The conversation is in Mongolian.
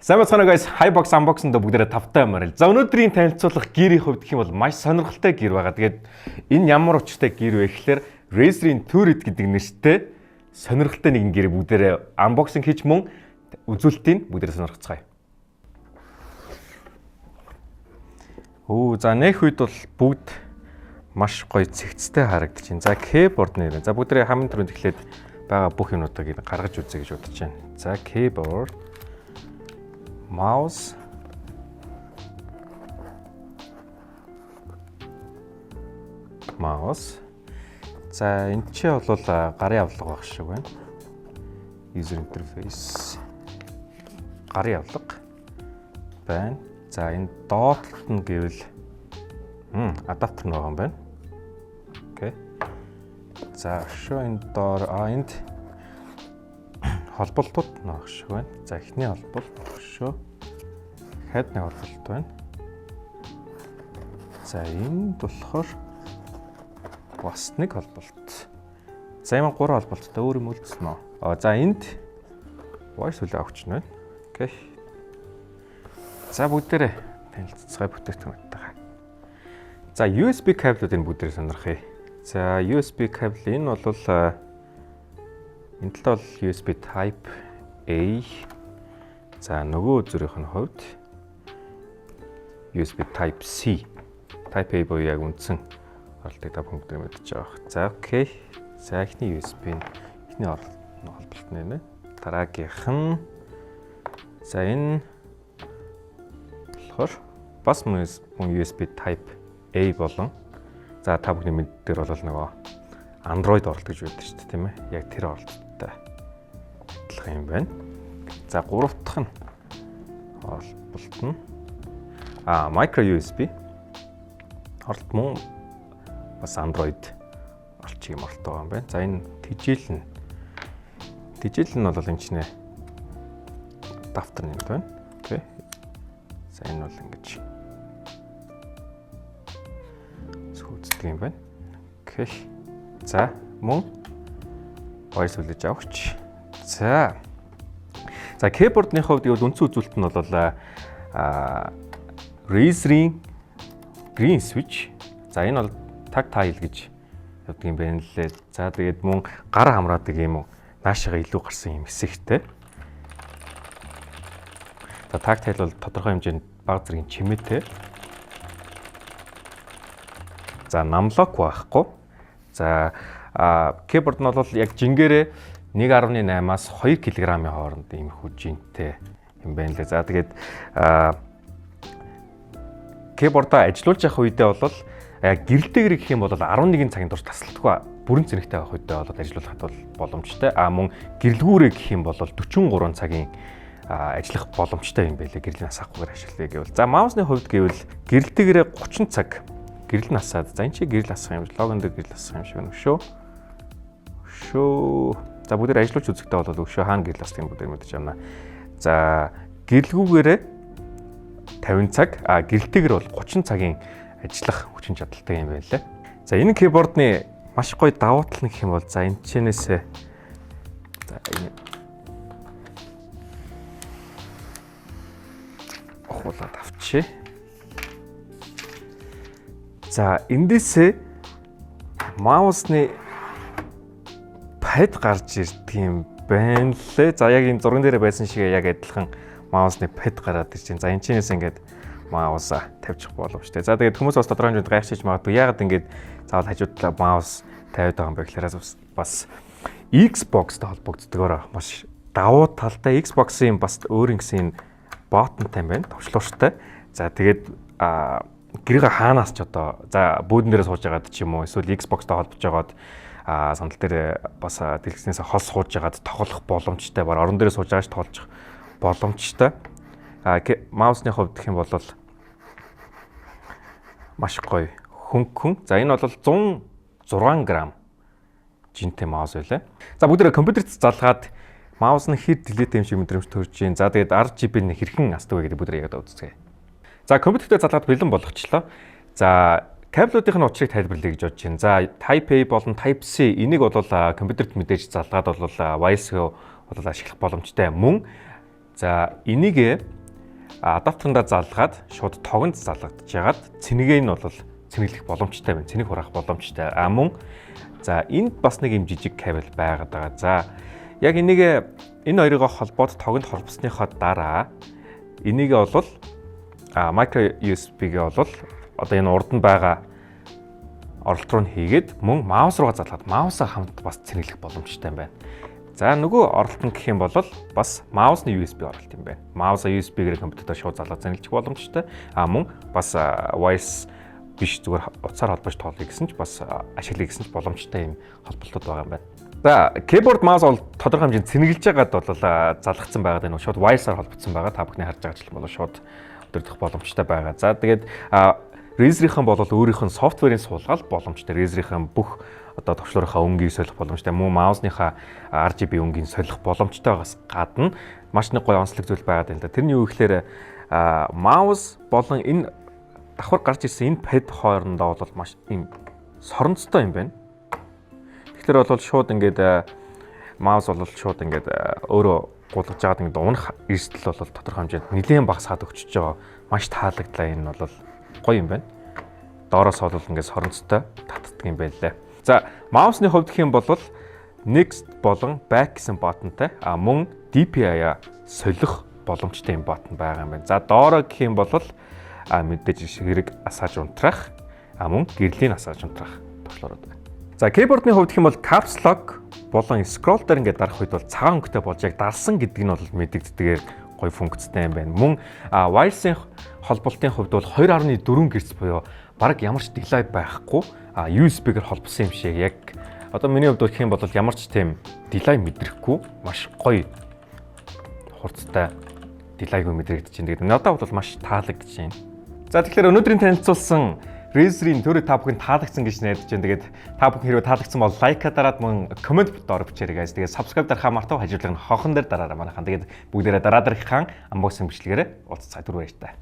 Сайн бацгаана guys, Highbox unboxing-д бүгдээрээ тавтай марил. За өнөөдрийн танилцуулах гэрийн хувьд гэх юм бол маш сонирхолтой гэр байгаа. Тэгээд энэ ямар учиртай гэр вэ гэхээр Razer-ийн Toot гэдэг нэртэй сонирхолтой нэгэн гэр бүгдээрээ unboxing хийж мөн үзүүлэлтийг бүгдээрээ сонирхцгаая. За нэх үед бол бүгд маш гоё цэгцтэй харагдаж байна. За keyboard нэр. За бүгдээрээ хамгийн түрүүнд эхлээд байгаа бүх юмнуудыг гаргаж үзье гэж бодож байна. За keyboard, mouse, За энэ ч бол гарын авлага байх шиг байна. User interface гарын авлага байна. За энэ тоот нь гэвэл адаптер нэг юм байна. Окей. За show энэ доор энд холболтууд нэг шиг байна. За эхний холболт show хэд нэг холболт байна. За энд болохоор бас нэг холболт. За юм 3 холболттой өөр юм үлдсэн үү? За энд voice хүлээ авч байна. Окей. За бүгдээрээ танилццгаая бүтээгдэхүүнтэйгээ. За USB кабелуудыг бүгдээрээ сонирхъя. За USB кабел энэ бол энэ талд бол USB Type A. За нөгөө зүрийнх нь хувьд USB Type C. Type A буюу яг үндсэн оролтыг та бүгдээ мэдчихэж байгаа. За окей. За эхний USB нь эхний холболт нэ. Дараагийнх нь за энэ болохоор бас мөн USB Type A болон за та бүхний мэддээр бол нөгөө Android оролт гэж байдаг шүү дээ, тийм ээ. Яг тэр оролттой адилхан юм байна. За гурав дахь нь холболт нь micro USB оролт мөн бас Android оролцоо юм оролт байгаа юм байна. За энэ тижэл нь бол энэ чинь давхар юм байна. Окей. За энэ бол ингэж сүүцдэг юм байна. Окей. За мөн voice хүлээж авахч. За keyboard-ны хувьд үндсэн үзүүлэлт нь бол Razer-ийн green switch. За энэ бол tactile гэж явдаг юм байна лээ. За тэгээд мөн гар хамраадаг юм уу наашаага илүү гарсан юм хэсэгтэй. За tactile бол тодорхой хэмжээнд бага зэргийн чимээтэй. За намлок байхгүй. За keyboard нь бол яг жингээрээ 1.8-аас 2 кг-ийн хооронд ийм хүчинтэй юм байна лээ. За тэгээд keyboard-а ажиллуулж явах үедээ бол гэрэлтэйгэр гэх юм бол 11 цагийн турш тасалдаггүй бүрэн цэнэгтэй авах үедээ бол ажиллуулахад бол боломжтой. Мөн гэрлгүүрээ гэх юм бол 43 цагийн ажиллах боломжтой юм байлээ. Гэрлийн асаахгүйгээр ашиглая гэвэл. За маусны хувьд гэвэл гэрэлтэйгэрээ 30 цаг гэрэл насаад. За энэ чи гэрэл асах юм шиг, логон дээр гэрэл асах юм шиг байна шүү. За бүгдээр ажиллуулж үзэхдээ бол өшөө хаана гэрэл асах юм бүгдээр мэдэж байна. За гэрлгүүгээрээ 50 цаг, гэрэлтэйгэр бол 30 цагийн ажиллах хүчин чадалтай юм байна лээ. За энэ keyboard-ны маш гоё давуу тал нь гэх юм бол за энэ чэнээсээ за энэ охуулаад авчи. За эндээсээ маусны пад гарч ирдэг юм байна лээ. За яг энэ зурган дээр байсан шиг яг адилхан маусны пад гараад ирж байна. За энэ чинээс ингээд маус тавьчих боломжтой. За тэгээд хүмүүс бас тодорхой хэмжээнд гайхчихж магадгүй. Яагаад ингээд заавал хажуудлаа маус тавиад байгаа юм бэ гэхээр бас Xbox-тай холбогддогоор маш давуу талтай Xbox-ийн бас өөр ингэсэн ботонтай юм байна. Товчлууртай. За тэгээд гэрээ хаанаас ч одоо за бүүдэн дээрээ сууж байгаад ч юм уу эсвэл Xbox-тай холбож байгаад сандал дээр бас дэлгэцнээс хол сууж байгаад тоглох боломжтой. Бар орон дээрээ сууж байгаач тоглож боломжтой. Маусны хувьд гэх юм бол маш гоё хөнгөн. За энэ бол 106 г жинтэй маус байлаа. За бүгдээ компьютерт залгаад маус нь хэр дэлгтэй юм шиг мэдрэмж төрж байна. За тэгээд RGB нь хэрхэн асдаг вэ гэдэг бүгдээ яг үзье. За компьютерт залгаад бэлэн болгочлоо. За кабелуудын учрыг тайлбарлая гэж бодож байна. За Type A болон Type C энийг бол компьютерт мэдээж залгаад бол wireless бол ашиглах боломжтой. Мөн За энийг адаптерында залгаад шууд тогонд залгагдж ягаад цэнэгээ нь бол цэнэглэх боломжтой байна. Цэнийг хураах боломжтой. Мөн за энд бас нэг юм жижиг кабель байгаад байгаа. За яг энийг энэ хоёроо холбоод тогонд холбосныхоо дараа энийг бол micro USB-гээ бол одоо энэ урд нь байгаа оролт руу хийгээд мөн маус руугаа залгаад маусаа хамт бас цэнэглэх боломжтой юм байна. За нөгөө оролт нь гэх юм бол бас маусны USB оролт юм байна. Маусаа USB-гээр компьютерээр шууд залгаад цэнэглэх боломжтой. Мөн бас wireless биш зүгээр утсаар холбож тоолъё гэсэн ч бас ашиглая гэсэн ч боломжтой юм холболтууд байгаа юм байна. За keyboard mouse бол тодорхой хэмжээнд цэнэглэж байгаад бол залгагдсан байгаад байна. Шууд wireless-аар холбогдсон байгаа. Та бүхний харж байгаа ч юм бол шууд өдөрдох боломжтой байгаа. За тэгээд Razer-ийн бол өөрийнх нь софтверийн суулгаал боломжтой. Razer-ийн бүх одоо товчлуурынхаа өнгийг солих боломжтой. Мөн маусныхаа RGB өнгийг солих боломжтой байгаас гадна маш нэг гоё онцлог зүйл байгаад байна л да. Тэрний юу гэхээр маус болон энэ давхар гарч ирсэн энэ пад хоорондоо бол маш юм соронцтой юм байна. Тэгэхээр бол шууд ингээд маус бол шууд ингээд өөрөө гулгаж байгаад ингээд унах эрсдэл бол тодорхой хэмжээнд нэлээд багасгаад өгчөж байгаа. Маш таалагдлаа энэ бол гоё юм байна. Доороос бол ингээд соронцтой татдаг юм байлаа. За маусны хувьд гэх юм бол next болон back гэсэн ботонтой мөн DPI солих боломжтой юм ботон байгаа юм байна. За доороо гэх юм бол мэдээж хэрэг асааж унтрах мөн гэрлийн асааж унтрах товчлорууд байна. За keyboard-ны хувьд гэх юм бол caps lock болон scroll дээр ингээд дарах үед бол цагаан өнгөтэй болж яг дарсан гэдэг нь бол мэдэгддгээр гоё функцтэй юм байна. Мөн wireless-ийн холболтын хувьд бол 2.4 Гц буюу бараг ямар ч delay байхгүй USB-гээр холбосон юм шиг яг одоо миний хувьд гэх юм бол ямар ч тийм delay мэдрэхгүй маш гоё хурцтай delay-г мэдрэгдэж байна. Тэгээд надад бол маш таалагдж байна. За тэгэхээр өнөөдрийн танилцуулсан Razer-ийн төрөй та бүхэнд таалагдсан гэж найдаж байна. Тэгээд та бүхэн хэрвээ таалагдсан бол лайка дараад мөн комент доор бичээрэй guys. Тэгээд subscribe дарахаа мартав хажуулагын хохон дээр дараарай манайхан. Тэгээд бүгдээрээ дараа дараагийнхаа unboxing бичлэгээрээ уулзцай. Түр баяртай.